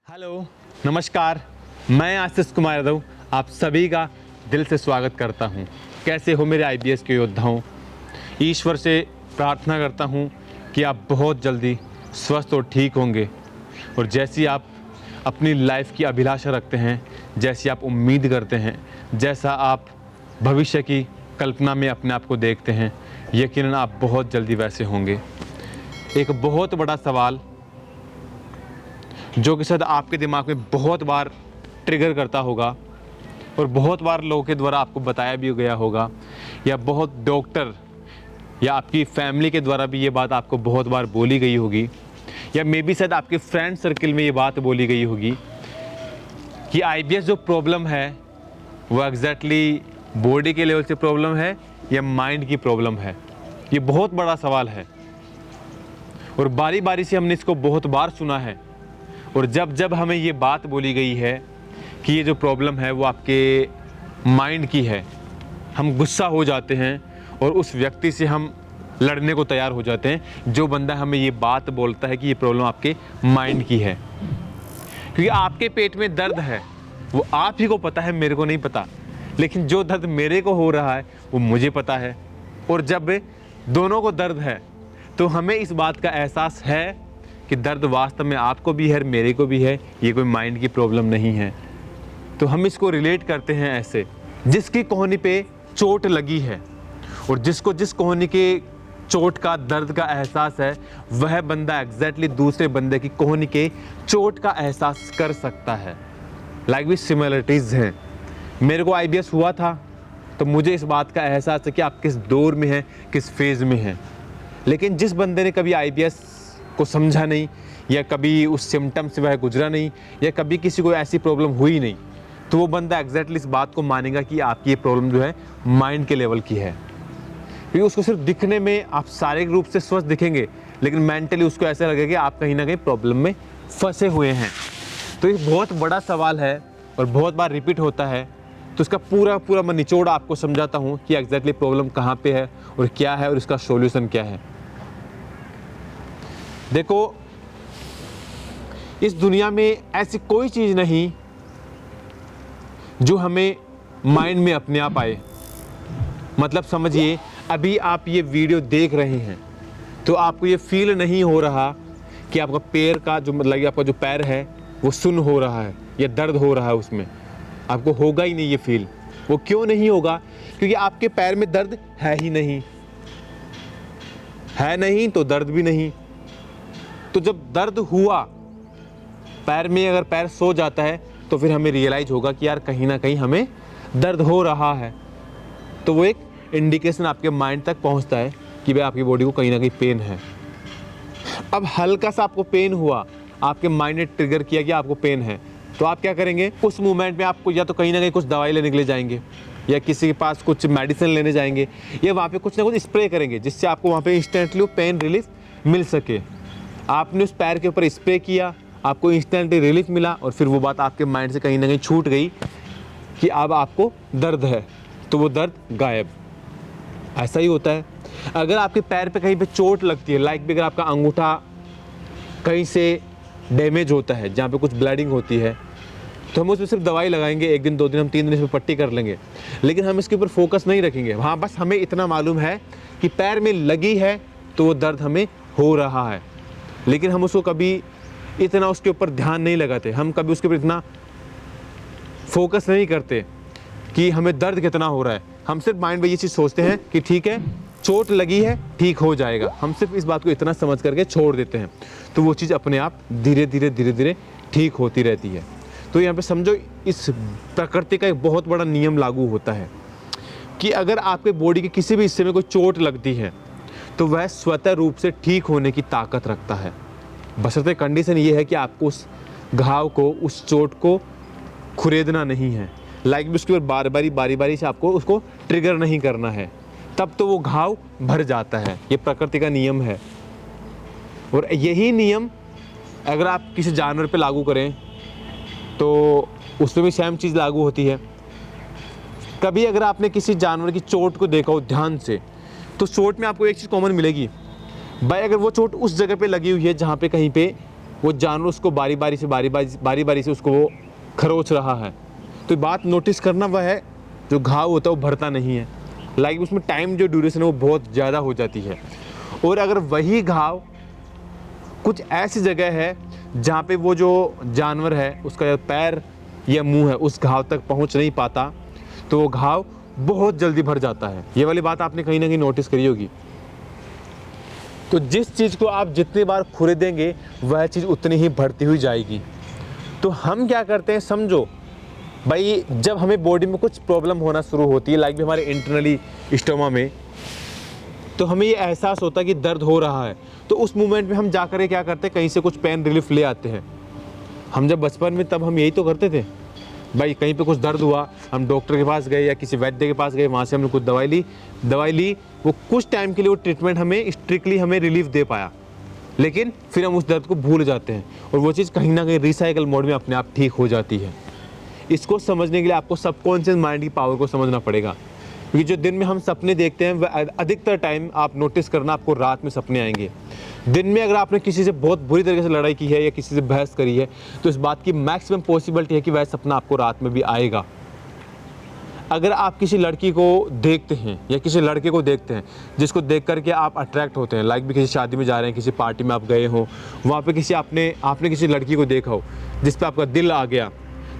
Hello, नमस्कार। मैं आशीष कुमार यादव आप सभी का दिल से स्वागत करता हूं। कैसे हो मेरे आईबीएस के योद्धाओं? ईश्वर से प्रार्थना करता हूं कि आप बहुत जल्दी स्वस्थ और ठीक होंगे और जैसी आप अपनी लाइफ की अभिलाषा रखते हैं, जैसी आप उम्मीद करते हैं, जैसा आप भविष्य की कल्पना में अपने आप को देखते हैं, यकीनन आप बहुत जल्दी वैसे होंगे। एक बहुत बड़ा सवाल जो कि शायद आपके दिमाग में बहुत बार ट्रिगर करता होगा और बहुत बार लोगों के द्वारा आपको बताया भी गया होगा, या बहुत डॉक्टर या आपकी फैमिली के द्वारा भी ये बात आपको बहुत बार बोली गई होगी, या मे बी शायद आपके फ्रेंड सर्कल में ये बात बोली गई होगी कि आईबीएस जो प्रॉब्लम है वो एग्जैक्टली बॉडी के लेवल से प्रॉब्लम है या माइंड की प्रॉब्लम है। ये बहुत बड़ा सवाल है और बारी बारी से हमने इसको बहुत बार सुना है। और जब जब हमें ये बात बोली गई है कि ये जो प्रॉब्लम है वो आपके माइंड की है, हम गुस्सा हो जाते हैं और उस व्यक्ति से हम लड़ने को तैयार हो जाते हैं जो बंदा हमें ये बात बोलता है कि ये प्रॉब्लम आपके माइंड की है। क्योंकि आपके पेट में दर्द है वो आप ही को पता है, मेरे को नहीं पता, लेकिन जो दर्द मेरे को हो रहा है वो मुझे पता है। और जब दोनों को दर्द है तो हमें इस बात का एहसास है कि दर्द वास्तव में आपको भी है, मेरे को भी है, ये कोई माइंड की प्रॉब्लम नहीं है। तो हम इसको रिलेट करते हैं ऐसे, जिसकी कोहनी पे चोट लगी है और जिसको जिस कोहनी के चोट का दर्द का एहसास है वह बंदा एग्जैक्टली दूसरे बंदे की कोहनी के चोट का एहसास कर सकता है। लाइक भी सिमिलरिटीज़ हैं। मेरे को आईबीएस हुआ था तो मुझे इस बात का एहसास है कि आप किस दौर में हैं, किस फेज़ में हैं। लेकिन जिस बंदे ने कभी आईबीएस को समझा नहीं, या कभी उस सिम्टम से वह गुजरा नहीं, या कभी किसी को ऐसी प्रॉब्लम हुई नहीं, तो वो बंदा एग्जैक्टली इस बात को मानेगा कि आपकी ये प्रॉब्लम जो है माइंड के लेवल की है। क्योंकि उसको सिर्फ दिखने में आप शारीरिक रूप से स्वस्थ दिखेंगे, लेकिन मेंटली उसको ऐसा लगेगा कि आप कहीं ना कहीं प्रॉब्लम में फंसे हुए हैं। तो ये बहुत बड़ा सवाल है और बहुत बार रिपीट होता है। तो इसका पूरा मैं निचोड़ आपको समझाता हूँ कि एग्जैक्टली प्रॉब्लम कहाँ पे है और क्या है और इसका सॉल्यूशन क्या है। देखो, इस दुनिया में ऐसी कोई चीज़ नहीं जो हमें माइंड में अपने आप आए। मतलब समझिए, अभी आप ये वीडियो देख रहे हैं तो आपको ये फील नहीं हो रहा कि आपका पैर का जो मतलब आपका जो पैर है वो सुन्न हो रहा है या दर्द हो रहा है, उसमें आपको होगा ही नहीं ये फील। वो क्यों नहीं होगा? क्योंकि आपके पैर में दर्द है ही नहीं, है नहीं तो दर्द भी नहीं। तो जब दर्द हुआ पैर में, अगर पैर सो जाता है तो फिर हमें रियलाइज होगा कि यार कहीं ना कहीं हमें दर्द हो रहा है। तो वो एक इंडिकेशन आपके माइंड तक पहुंचता है कि भाई आपकी बॉडी को कहीं ना कहीं पेन है। अब हल्का सा आपको पेन हुआ, आपके माइंड ने ट्रिगर किया कि आपको पेन है, तो आप क्या करेंगे? उस मोमेंट में आपको या तो कहीं ना कहीं कुछ दवाई लेने के लिए जाएंगे, या किसी के पास कुछ मेडिसिन लेने जाएंगे, या वहाँ पे कुछ ना कुछ स्प्रे करेंगे जिससे आपको वहाँ पे इंस्टेंटली पेन रिलीफ मिल सके। आपने उस पैर के ऊपर स्प्रे किया, आपको इंस्टेंटली रिलीफ मिला और फिर वो बात आपके माइंड से कहीं ना कहीं छूट गई कि अब आपको दर्द है, तो वो दर्द गायब। ऐसा ही होता है अगर आपके पैर पे कहीं पे चोट लगती है, लाइक भी अगर आपका अंगूठा कहीं से डैमेज होता है जहाँ पे कुछ ब्लीडिंग होती है, तो हम उसमें सिर्फ दवाई लगाएंगे, 1 दिन 2 दिन, हम 3 दिन इसमें पट्टी कर लेंगे, लेकिन हम इसके ऊपर फोकस नहीं रखेंगे। हाँ, बस हमें इतना मालूम है कि पैर में लगी है तो वो दर्द हमें हो रहा है, लेकिन हम उसको कभी इतना उसके ऊपर ध्यान नहीं लगाते, हम कभी उसके ऊपर इतना फोकस नहीं करते कि हमें दर्द कितना हो रहा है। हम सिर्फ माइंड में ये चीज़ सोचते हैं कि ठीक है, चोट लगी है, ठीक हो जाएगा। हम सिर्फ इस बात को इतना समझ करके छोड़ देते हैं, तो वो चीज़ अपने आप धीरे धीरे ठीक होती रहती है। तो यहाँ पे समझो, इस प्रकृति का एक बहुत बड़ा नियम लागू होता है कि अगर आपके बॉडी के किसी भी हिस्से में कोई चोट लगती है तो वह स्वतः रूप से ठीक होने की ताकत रखता है। बशर्ते कंडीशन ये है कि आपको उस घाव को, उस चोट को खुरेदना नहीं है, लाइक भी उसके ऊपर बारी बारी से आपको उसको ट्रिगर नहीं करना है, तब तो वो घाव भर जाता है। ये प्रकृति का नियम है। और यही नियम अगर आप किसी जानवर पे लागू करें तो उसमें भी सेम चीज़ लागू होती है। कभी अगर आपने किसी जानवर की चोट को देखा हो ध्यान से, तो चोट में आपको एक चीज़ कॉमन मिलेगी भाई, अगर वो चोट उस जगह पे लगी हुई है जहाँ पे कहीं पे वो जानवर उसको बारी बारी से उसको वो खरोच रहा है। तो बात नोटिस करना वह है, जो घाव होता है वो भरता नहीं है, लाइक उसमें टाइम जो ड्यूरेशन है वो बहुत ज़्यादा हो जाती है। और अगर वही घाव कुछ ऐसी जगह है जहाँ पे वो जो जानवर है उसका पैर या मुंह है उस घाव तक पहुँच नहीं पाता, तो वो घाव बहुत जल्दी भर जाता है। ये वाली बात आपने कहीं ना कहीं नोटिस करी होगी। तो जिस चीज़ को आप जितनी बार खुरेदेंगे वह चीज़ उतनी ही बढ़ती हुई जाएगी। तो हम क्या करते हैं, समझो भाई, जब हमें बॉडी में कुछ प्रॉब्लम होना शुरू होती है, लाइक भी हमारे इंटरनली स्टोमा में, तो हमें ये एहसास होता है कि दर्द हो रहा है। तो उस मोमेंट में हम जाकर क्या करते हैं, कहीं से कुछ पेन रिलीफ ले आते हैं। हम जब बचपन में तब हम यही तो करते थे भाई, कहीं पे कुछ दर्द हुआ हम डॉक्टर के पास गए या किसी वैद्य के पास गए, वहाँ से हमने कुछ दवाई ली, वो कुछ टाइम के लिए वो ट्रीटमेंट हमें स्ट्रिक्टली हमें रिलीफ दे पाया, लेकिन फिर हम उस दर्द को भूल जाते हैं और वो चीज़ कहीं ना कहीं रिसाइकल मोड में अपने आप ठीक हो जाती है। इसको समझने के लिए आपको सबकॉन्शियस माइंड की पावर को समझना पड़ेगा, क्योंकि जो दिन में हम सपने देखते हैं वह अधिकतर टाइम आप नोटिस करना आपको रात में सपने आएंगे। दिन में अगर आपने किसी से बहुत बुरी तरीके से लड़ाई की है या किसी से बहस करी है, तो इस बात की मैक्सिमम पॉसिबिलिटी है कि वह सपना आपको रात में भी आएगा। अगर आप किसी लड़की को देखते हैं या किसी लड़के को देखते हैं जिसको देख करके आप अट्रैक्ट होते हैं, लाइक भी किसी शादी में जा रहे हैं, किसी पार्टी में आप गए हो, वहाँ पे किसी आपने किसी लड़की को देखा हो जिस पे आपका दिल आ गया,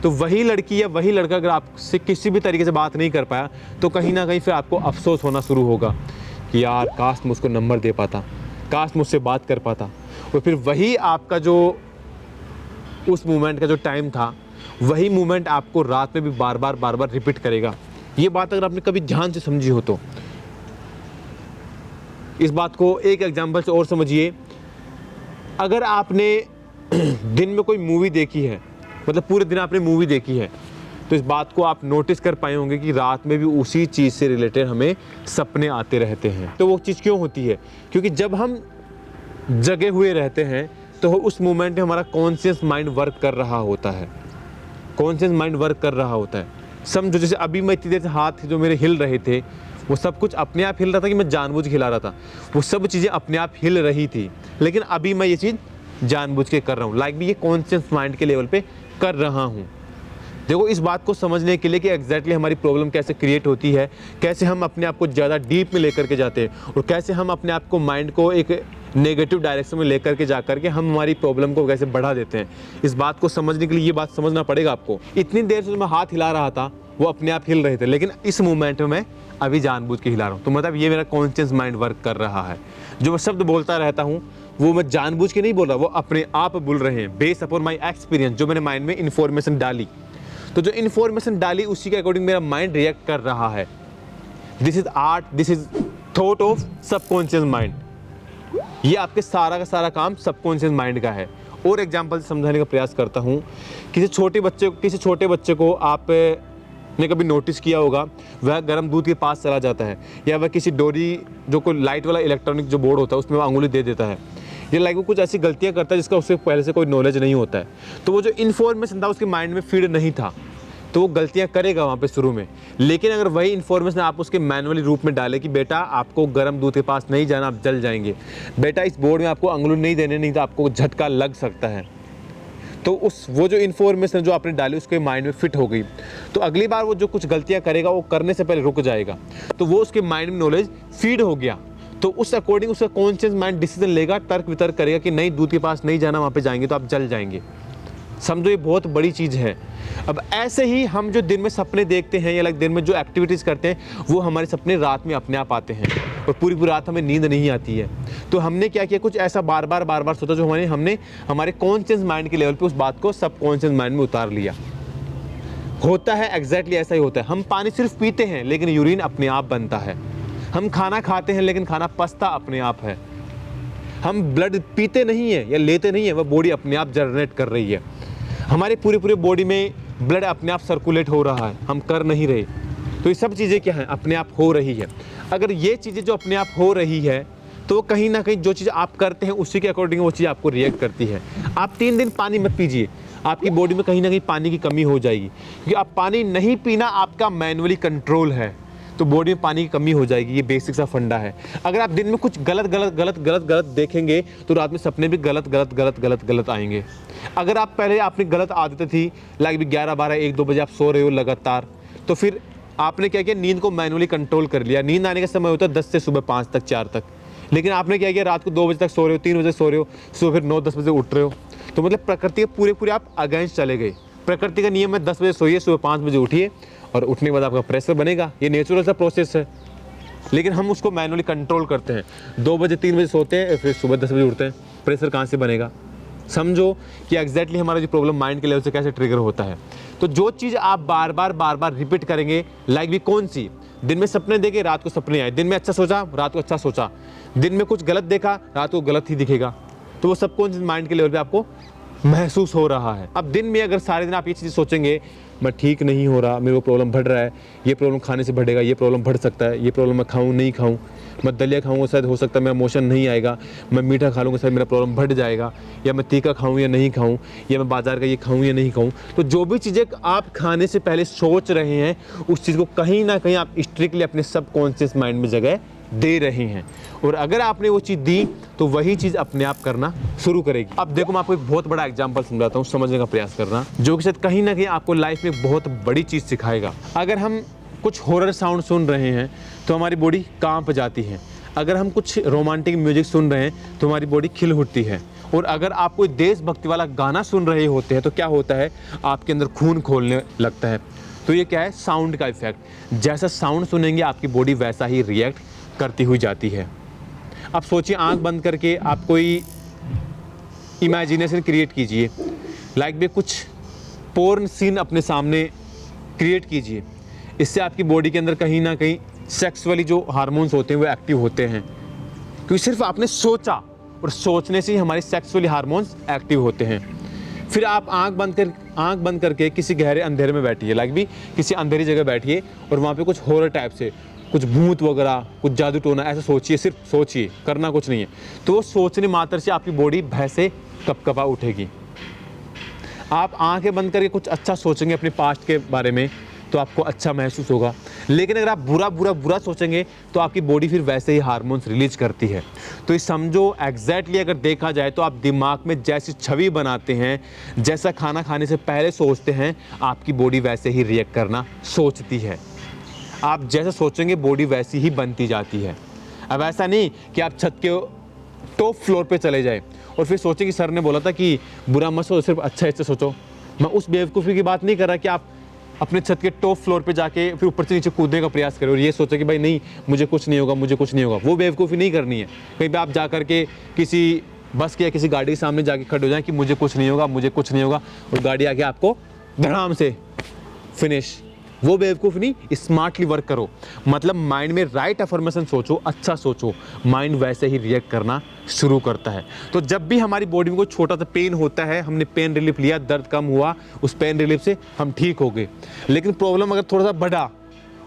तो वही लड़की या वही लड़का अगर आपसे किसी भी तरीके से बात नहीं कर पाया, तो कहीं ना कहीं फिर आपको अफसोस होना शुरू होगा कि यार काश मैं उसको नंबर दे पाता, काश मुझसे बात कर पाता। और फिर वही आपका जो उस मोमेंट का जो टाइम था, वही मोमेंट आपको रात में भी बार बार रिपीट करेगा। ये बात अगर आपने कभी ध्यान से समझी हो तो इस बात को एक एग्जांपल से और समझिए। अगर आपने दिन में कोई मूवी देखी है, मतलब पूरे दिन आपने मूवी देखी है, तो इस बात को आप नोटिस कर पाए होंगे कि रात में भी उसी चीज़ से रिलेटेड हमें सपने आते रहते हैं। तो वो चीज़ क्यों होती है? क्योंकि जब हम जगे हुए रहते हैं तो उस मोमेंट में हमारा कॉन्शियस माइंड वर्क कर रहा होता है, कॉन्शियस माइंड वर्क कर रहा होता है। समझो जैसे अभी मैं इतनी देर से हाथ जो मेरे हिल रहे थे, वो सब कुछ अपने आप हिल रहा था कि मैं जानबूझ के हिला रहा था, वो सब चीज़ें अपने आप हिल रही थी, लेकिन अभी मैं ये चीज़ जानबूझ के कर रहा हूँ, लाइक भी ये कॉन्शियस माइंड के लेवल पे कर रहा हूँ। देखो, इस बात को समझने के लिए कि एग्जैक्टली हमारी प्रॉब्लम कैसे क्रिएट होती है, कैसे हम अपने आप को ज़्यादा डीप में लेकर के जाते हैं और कैसे हम अपने आप को माइंड को एक नेगेटिव डायरेक्शन में लेकर के जा करके हम हमारी प्रॉब्लम को कैसे बढ़ा देते हैं, इस बात को समझने के लिए ये बात समझना पड़ेगा आपको। इतनी देर से मैं हाथ हिला रहा था, वो अपने आप हिल रहे थे, लेकिन इस मोमेंट में मैं अभी जानबूझ के हिला रहा हूँ, तो मतलब ये मेरा कॉन्शियस माइंड वर्क कर रहा है। जो मैं शब्द बोलता रहता हूँ वो मैं जानबूझ के नहीं बोल रहा, वो अपने आप बोल रहे हैं बेस्ड अपॉन माई एक्सपीरियंस। जो मैंने माइंड में इन्फॉर्मेशन डाली, तो जो इन्फॉर्मेशन डाली उसी के अकॉर्डिंग मेरा माइंड रिएक्ट कर रहा है। This is art, this is thought of subconscious mind. ये आपके सारा का सारा काम सबकॉन्शियस माइंड का है। और एग्जांपल समझाने का प्रयास करता हूँ। किसी छोटे बच्चे को आपने कभी नोटिस किया होगा, वह गर्म दूध के पास चला जाता है, या वह किसी डोरी जो कोई लाइट वाला इलेक्ट्रॉनिक जो बोर्ड होता है उसमें वह अंगुली दे देता है, ये लाइक वो कुछ ऐसी गलतियां करता है जिसका उससे पहले से कोई नॉलेज नहीं होता है। तो वो जो इन्फॉर्मेशन था उसके माइंड में फीड नहीं था, तो वो गलतियां करेगा वहाँ पे शुरू में। लेकिन अगर वही इन्फॉर्मेशन आप उसके मैनुअली रूप में डालें कि बेटा आपको गर्म दूध के पास नहीं जाना, आप जल जाएंगे, बेटा इस बोर्ड में आपको अंगुली नहीं देने, नहीं तो आपको झटका लग सकता है, तो वो जो इन्फॉर्मेशन जो आपने डाली उसके माइंड में फिट हो गई, तो अगली बार वो जो कुछ गलतियाँ करेगा वो करने से पहले रुक जाएगा, तो वो उसके माइंड में नॉलेज फीड हो गया। तो उस अकॉर्डिंग उसका कॉन्शियस माइंड डिसीजन लेगा, तर्क वितर्क करेगा कि नहीं, दूध के पास नहीं जाना, वहाँ पे जाएंगे तो आप जल जाएंगे। समझो, ये बहुत बड़ी चीज़ है। अब ऐसे ही हम जो दिन में सपने देखते हैं या लाइक दिन में जो एक्टिविटीज़ करते हैं, वो हमारे सपने रात में अपने आप आते हैं और पूरी रात हमें नींद नहीं आती है। तो हमने क्या किया, कुछ ऐसा बार बार सोचा जो हमने हमारे कॉन्शियस माइंड के लेवल पे उस बात को सबकॉन्शियस माइंड में उतार लिया। होता है एग्जैक्टली ऐसा ही होता है। हम पानी सिर्फ पीते हैं लेकिन यूरिन अपने आप बनता है। हम खाना खाते हैं लेकिन खाना पचता अपने आप है। हम ब्लड पीते नहीं है या लेते नहीं है, वह बॉडी अपने आप जनरेट कर रही है। हमारे पूरे बॉडी में ब्लड अपने आप सर्कुलेट हो रहा है, हम कर नहीं रहे। तो ये सब चीज़ें क्या हैं, अपने आप हो रही है। अगर ये चीज़ें जो अपने आप हो रही है, तो कहीं ना कहीं जो चीज़ आप करते हैं उसी के अकॉर्डिंग वो चीज़ आपको रिएक्ट करती है। आप 3 दिन पानी मत पीजिए, आपकी बॉडी में कहीं ना कहीं पानी की कमी हो जाएगी, क्योंकि आप पानी नहीं पीना आपका मैनुअली कंट्रोल है। तो बॉडी में पानी की कमी हो जाएगी। ये बेसिक सा फंडा है। अगर आप दिन में कुछ गलत देखेंगे तो रात में सपने भी गलत आएंगे। अगर आप पहले अपनी गलत आदतें थी, लाइक भी 11, 12, 1, 2 बजे आप सो रहे हो लगातार, तो फिर आपने क्या किया, नींद को मैनुअली कंट्रोल कर लिया। नींद आने का समय होता है 10 से सुबह 5 तक, 4 तक, लेकिन आपने क्या किया, रात को 2 बजे तक सो रहे हो, 3 बजे सो रहे हो, सुबह फिर 9, 10 बजे उठ रहे हो। तो मतलब प्रकृति के पूरे आप अगेंस्ट चले गए। प्रकृति का नियम है 10 बजे सोइए, सुबह 5 बजे उठिए, और उठने के बाद आपका प्रेशर बनेगा। ये नेचुरल सा प्रोसेस है, लेकिन हम उसको मैनुअली कंट्रोल करते हैं। 2 बजे 3 बजे सोते हैं, फिर सुबह 10 बजे उठते हैं। प्रेशर कहाँ से बनेगा? समझो कि एग्जैक्टली हमारा जो प्रॉब्लम माइंड के लेवल से कैसे ट्रिगर होता है। तो जो चीज़ आप बार बार रिपीट करेंगे, लाइक भी कौन सी, दिन में सपने देखे, रात को सपने आए, दिन में अच्छा सोचा, रात को अच्छा सोचा, दिन में कुछ गलत देखा, रात को गलत ही दिखेगा। तो वो सबकॉन्शियस माइंड के लेवल पे आपको महसूस हो रहा है। अब दिन में अगर सारे दिन आप ये चीज़ सोचेंगे, मैं ठीक नहीं हो रहा, मेरे को प्रॉब्लम बढ़ रहा है, ये प्रॉब्लम खाने से बढ़ेगा, ये प्रॉब्लम बढ़ सकता है, ये प्रॉब्लम मैं खाऊं नहीं खाऊं, मैं दलिया खाऊंगा शायद हो सकता है मेरा मोशन नहीं आएगा, मैं मीठा खा लूँगा शायद मेरा प्रॉब्लम बढ़ जाएगा, या मैं तीखा खाऊं या नहीं खाऊं, या मैं बाजार का ये खाऊं या नहीं खाऊं। तो जो भी चीज़ें आप खाने से पहले सोच रहे हैं, उस चीज़ को कहीं ना कहीं आप स्ट्रिक्टली अपने सबकॉन्शियस माइंड में जगह दे रहे हैं। और अगर आपने वो चीज़ दी तो वही चीज़ अपने आप करना शुरू करेगी। अब देखो, मैं आपको एक बहुत बड़ा एग्जांपल समझाता हूँ, समझने का प्रयास करना, जो कि शायद कहीं ना कहीं आपको लाइफ में बहुत बड़ी चीज़ सिखाएगा। अगर हम कुछ हॉरर साउंड सुन रहे हैं तो हमारी बॉडी कांप जाती है। अगर हम कुछ रोमांटिक म्यूजिक सुन रहे हैं तो हमारी बॉडी खिल उठती है। और अगर आप कोई देशभक्ति वाला गाना सुन रहे होते हैं तो क्या होता है, आपके अंदर खून खोलने लगता है। तो ये क्या है, साउंड का इफेक्ट। जैसा साउंड सुनेंगे आपकी बॉडी वैसा ही रिएक्ट करती हुई जाती है। अब सोचिए, आंख बंद करके आप कोई इमेजिनेशन क्रिएट कीजिए, लाइक भी कुछ पोर्न सीन अपने सामने क्रिएट कीजिए। इससे आपकी बॉडी के अंदर कहीं ना कहीं सेक्सुअली जो हार्मोन्स होते हैं वो एक्टिव होते हैं, क्योंकि सिर्फ आपने सोचा, और सोचने से ही हमारे सेक्सुअली हार्मोन्स एक्टिव होते हैं। फिर आप आंख बंद करके किसी गहरे अंधेरे में बैठिए, लाइक भी किसी अंधेरी जगह बैठिए, और वहाँ पे कुछ हॉरर टाइप से, कुछ भूत वगैरह, कुछ जादू टोना, ऐसा सोचिए, सिर्फ सोचिए, करना कुछ नहीं है। तो वो सोचने मात्र से आपकी बॉडी भय से कपकपा उठेगी। आप आंखें बंद करके कुछ अच्छा सोचेंगे अपने पास्ट के बारे में तो आपको अच्छा महसूस होगा, लेकिन अगर आप बुरा सोचेंगे तो आपकी बॉडी फिर वैसे ही हार्मोन्स रिलीज करती है। तो ये समझो, एग्जैक्टली अगर देखा जाए तो आप दिमाग में जैसी छवि बनाते हैं, जैसा खाना खाने से पहले सोचते हैं, आपकी बॉडी वैसे ही रिएक्ट करना सोचती है। आप जैसे सोचेंगे बॉडी वैसी ही बनती जाती है। अब ऐसा नहीं कि आप छत के टॉप फ्लोर पे चले जाए और फिर सोचें कि सर ने बोला था कि बुरा मत सोचो, सिर्फ अच्छा सोचो। मैं उस बेवकूफ़ी की बात नहीं कर रहा कि आप अपने छत के टॉप फ्लोर पे जाके फिर ऊपर से नीचे कूदने का प्रयास करें और ये सोचो कि भाई नहीं, मुझे कुछ नहीं होगा, मुझे कुछ नहीं होगा। वो बेवकूफ़ी नहीं करनी है। कहीं पे आप जा करके किसी बस के या किसी गाड़ी के सामने जाके खड़े हो जाए कि मुझे कुछ नहीं होगा, मुझे कुछ नहीं होगा, और गाड़ी आके आपको धड़ाम से फिनिश। वो बेवकूफ़ नहीं, स्मार्टली वर्क करो। मतलब माइंड में राइट अफर्मेशन सोचो, अच्छा सोचो, माइंड वैसे ही रिएक्ट करना शुरू करता है। तो जब भी हमारी बॉडी में कोई छोटा सा पेन होता है, हमने पेन रिलीफ लिया, दर्द कम हुआ, उस पेन रिलीफ से हम ठीक हो गए। लेकिन प्रॉब्लम अगर थोड़ा सा बढ़ा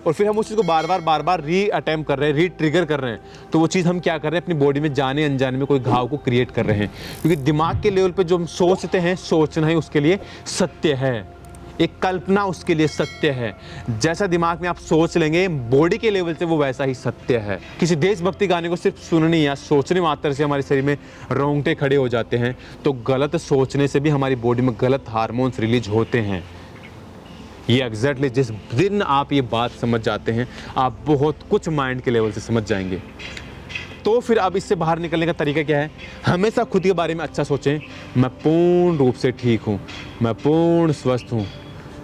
और फिर हम उस चीज़ को बार बार री अटैम्प्ट कर रहे हैं, री ट्रिगर कर रहे हैं, तो वो चीज़ हम क्या कर रहे हैं, अपनी बॉडी में जाने अनजाने में कोई घाव को क्रिएट कर रहे हैं। क्योंकि दिमाग के लेवल पे जो हम सोचते हैं, सोचना ही उसके लिए सत्य है, एक कल्पना उसके लिए सत्य है। जैसा दिमाग में आप सोच लेंगे, बॉडी के लेवल से वो वैसा ही सत्य है। किसी देशभक्ति गाने को सिर्फ सुनने या सोचने मात्र से हमारे शरीर में रोंगटे खड़े हो जाते हैं, तो गलत सोचने से भी हमारी बॉडी में गलत हार्मोन्स रिलीज होते हैं। ये एग्जैक्टली जिस दिन आप ये बात समझ जाते हैं, आप बहुत कुछ माइंड के लेवल से समझ जाएंगे। तो फिर अब इससे बाहर निकलने का तरीका क्या है? हमेशा खुद के बारे में अच्छा सोचें। मैं पूर्ण रूप से ठीक हूँ, मैं पूर्ण स्वस्थ हूँ,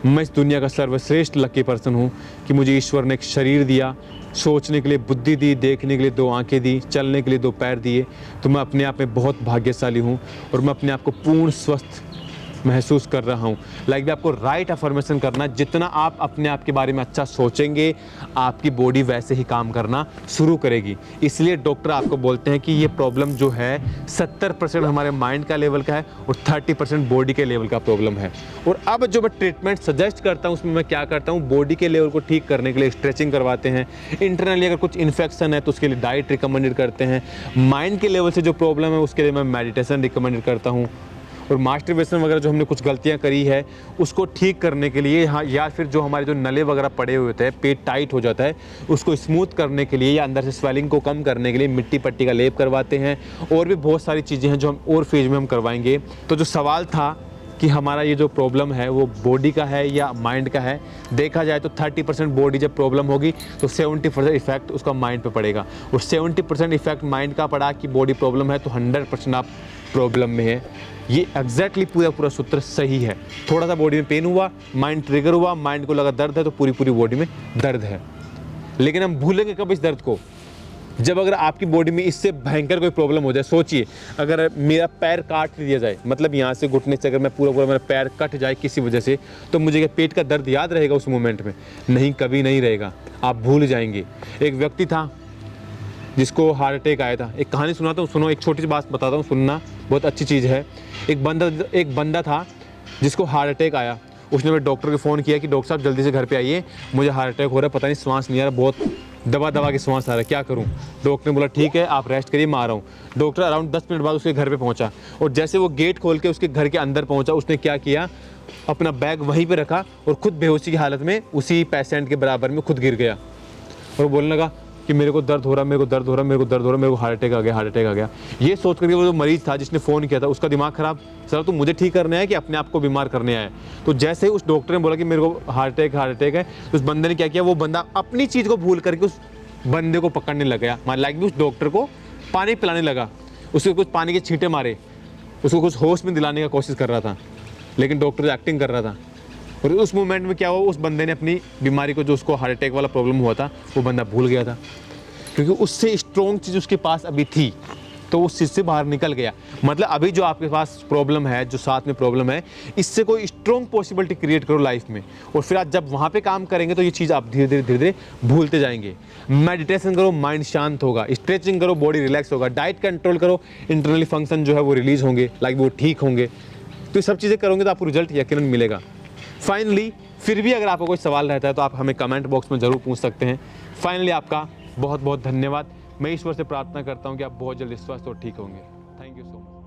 मैं इस दुनिया का सर्वश्रेष्ठ लकी पर्सन हूँ कि मुझे ईश्वर ने एक शरीर दिया, सोचने के लिए बुद्धि दी, देखने के लिए 2 आंखें दी, चलने के लिए 2 पैर दिए। तो मैं अपने आप में बहुत भाग्यशाली हूँ और मैं अपने आप को पूर्ण स्वस्थ महसूस कर रहा हूँ। लाइक आपको राइट अफर्मेशन करना, जितना आप अपने आप के बारे में अच्छा सोचेंगे, आपकी बॉडी वैसे ही काम करना शुरू करेगी। इसलिए डॉक्टर आपको बोलते हैं कि ये प्रॉब्लम जो है 70% हमारे माइंड का लेवल का है और 30% बॉडी के लेवल का प्रॉब्लम है। और अब जो मैं ट्रीटमेंट सजेस्ट करता हूँ उसमें मैं क्या करता हूँ, बॉडी के लेवल को ठीक करने के लिए स्ट्रेचिंग करवाते हैं। इंटरनली अगर कुछ इन्फेक्शन है तो उसके लिए डाइट रिकमेंडेड करते हैं। माइंड के लेवल से जो प्रॉब्लम है उसके लिए मैं मेडिटेशन रिकमेंडेड करता हूँ। और मास्टरबेशन वगैरह जो हमने कुछ गलतियाँ करी है उसको ठीक करने के लिए यहाँ, या फिर जो हमारे जो नले वगैरह पड़े हुए होते हैं, पेट टाइट हो जाता है, उसको स्मूथ करने के लिए या अंदर से स्वेलिंग को कम करने के लिए मिट्टी पट्टी का लेप करवाते हैं। और भी बहुत सारी चीज़ें हैं जो हम और फेज में हम करवाएंगे। तो जो सवाल था कि हमारा ये जो प्रॉब्लम है वो बॉडी का है या माइंड का है, देखा जाए तो 30% बॉडी जब प्रॉब्लम होगी तो 70% इफेक्ट उसका माइंड पे पड़ेगा। और 70% इफेक्ट माइंड का पड़ा कि बॉडी प्रॉब्लम है तो 100% आप प्रॉब्लम में है। ये एग्जैक्टली पूरा सूत्र सही है। थोड़ा सा बॉडी में पेन हुआ, माइंड ट्रिगर हुआ, माइंड को लगा दर्द है तो पूरी बॉडी में दर्द है। लेकिन हम भूलेंगे कब इस दर्द को, जब अगर आपकी बॉडी में इससे भयंकर कोई प्रॉब्लम हो जाए। सोचिए अगर मेरा पैर काट दिया जाए, मतलब यहाँ से घुटने से अगर मैं पूरा मेरा पैर कट जाए किसी वजह से, तो मुझे क्या पेट का दर्द याद रहेगा उस मोमेंट में? नहीं, कभी नहीं रहेगा, आप भूल जाएंगे। एक व्यक्ति था जिसको हार्ट अटैक आया था। एक कहानी सुनाता हूँ, सुनो, एक छोटी सी बात बताता हूँ, सुनना, बहुत अच्छी चीज़ है। एक बंदा था जिसको हार्ट अटैक आया। उसने मेरे डॉक्टर को फ़ोन किया कि डॉक्टर साहब जल्दी से घर पे आइए, मुझे हार्ट अटैक हो रहा है, पता नहीं सांस नहीं आ रहा, बहुत दबा के सांस आ रहा है, क्या करूं? डॉक्टर ने बोला ठीक है आप रेस्ट करिए, मैं आ रहा हूँ। डॉक्टर अराउंड 10 मिनट बाद उसके घर पे पहुंचा और जैसे वो गेट खोल के उसके घर के अंदर पहुंचा, उसने क्या किया, अपना बैग वहीं पे रखा और खुद बेहोशी की हालत में उसी पेशेंट के बराबर में खुद गिर गया और बोलने लगा कि मेरे को दर्द हो रहा, मेरे को दर्द हो रहा, मेरे को दर्द हो रहा, मेरे को हार्ट अटैक आ गया। ये सोच करके वो जो मरीज था जिसने फ़ोन किया था उसका दिमाग खराब, सर तो मुझे ठीक करने आया कि अपने आप को बीमार करने आया। तो जैसे ही उस डॉक्टर ने बोला कि मेरे को हार्ट अटैक है, तो उस बंदे ने क्या किया, वो बंदा अपनी चीज़ को भूल करके उस बंदे को पकड़ने लग गया, मान लाइक भी उस डॉक्टर को पानी पिलाने लगा, उसके कुछ पानी के छींटे मारे, उसको कुछ होश में दिलाने का कोशिश कर रहा था, लेकिन डॉक्टर एक्टिंग कर रहा था। और उस मोमेंट में क्या हुआ, उस बंदे ने अपनी बीमारी को, जो उसको हार्ट अटैक वाला प्रॉब्लम हुआ था, वो बंदा भूल गया था, क्योंकि उससे स्ट्रॉन्ग चीज़ उसके पास अभी थी, तो उस चीज़ से बाहर निकल गया। मतलब अभी जो आपके पास प्रॉब्लम है, जो साथ में प्रॉब्लम है, इससे कोई स्ट्रॉन्ग पॉसिबिलिटी क्रिएट करो लाइफ में, और फिर आप जब वहाँ पे काम करेंगे तो ये चीज़ आप धीरे धीरे भूलते जाएंगे। मेडिटेशन करो, माइंड शांत होगा, स्ट्रेचिंग करो, बॉडी रिलैक्स होगा, डाइट कंट्रोल करो, इंटरनली फंक्शन जो है वो रिलीज होंगे, लाइक वो ठीक होंगे। तो ये सब चीज़ें करोगे तो आपको रिजल्ट यकीनन मिलेगा। फाइनली फिर भी अगर आपको कोई सवाल रहता है तो आप हमें कमेंट बॉक्स में ज़रूर पूछ सकते हैं। फाइनली आपका बहुत बहुत धन्यवाद। मैं ईश्वर से प्रार्थना करता हूँ कि आप बहुत जल्दी स्वस्थ और ठीक होंगे। Thank you so much.